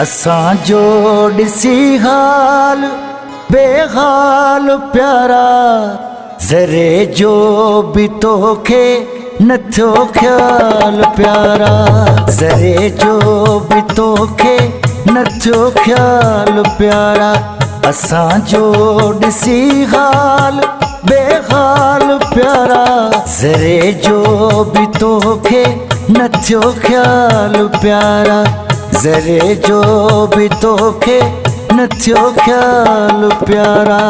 असां जो ॾिसी हाल बेहाल प्यारा, ज़रे जो भी तोखे न थियो ख्याल प्यारा, ज़रे जो भी तोखे न थियो ख्याल प्यारा। असां जो ॾिसी हाल बेहाल प्यारा, ज़रे जो भी तोखे न थियो ख्याल प्यारा, ज़रे जो भी तोखे न थियो ख्याल प्यारा।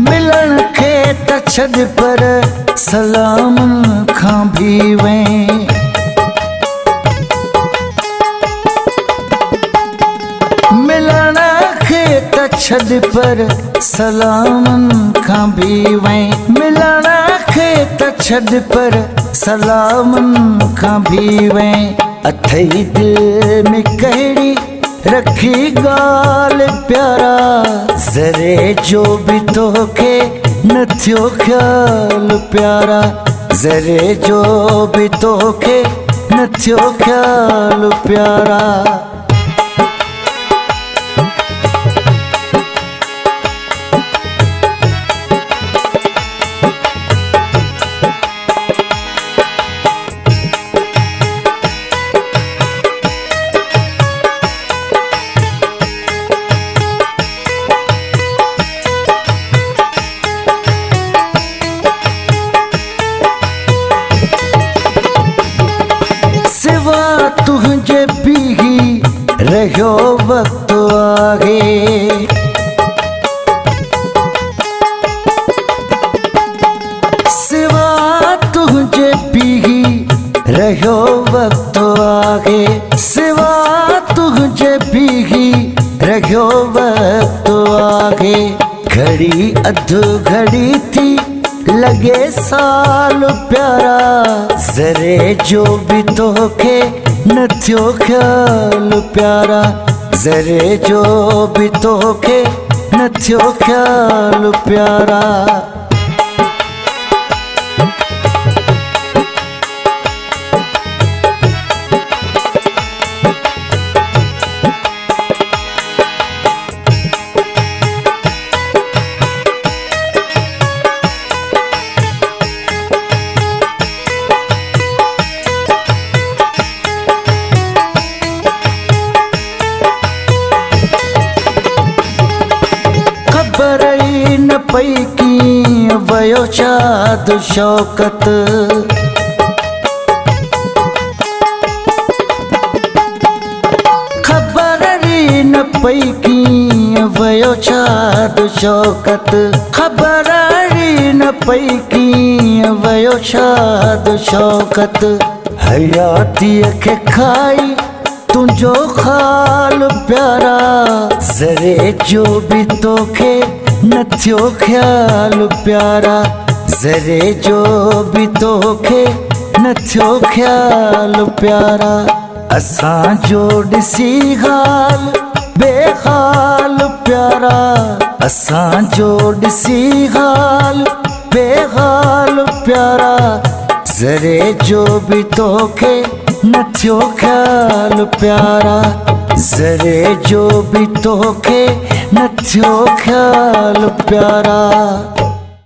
मिलन खे त छॾ पर सलाम खां भी वएं, मिलन खे त छॾ पर सलाम खां भी वएं, मिलन खे त छॾ पर सलाम खां भी वएं। अथई दिल में कहिड़ी रखी ॻाल्हि प्यारा, ज़रे जो भी तोखे न थियो ख्याल प्यारा, ज़रे जो भी तोखे न थियो ख्याल प्यारा। सिवा तुझे भी रहियो वक्त आगे, सिवा तुझे भी रहियो वक्त आगे, सिवा तुझे भी रहियो वक्त आगे। घड़ी अध घड़ी थी लगे साल प्यारा, ज़रे जो भी तोखे न थियो ख्याल प्यारा, ज़रे जो भी तोखे न थियो ख्याल प्यारा। ख़बर ई न पई कीअं वयो शाद शौकत, ख़बर ई न पई कीअं वयो शाद शौकत, ख़बर ई न पई कीअं वयो शाद शौकत। हयातीअ खे खाई तुझो खाल प्यारा, ज़रे जो भी तोखे न थियो ख्याल प्यारा, ज़रे जो भी तोखे न थियो ख्याल प्यारा। असां जो ॾिसी हाल बेहाल प्यारा, असां जो ॾिसी हाल बेहाल प्यारा, ज़रे जो भी तोखे न थियो ख्याल प्यारा, ज़रे जो भी तोखे न थियो ख्याल प्यारा।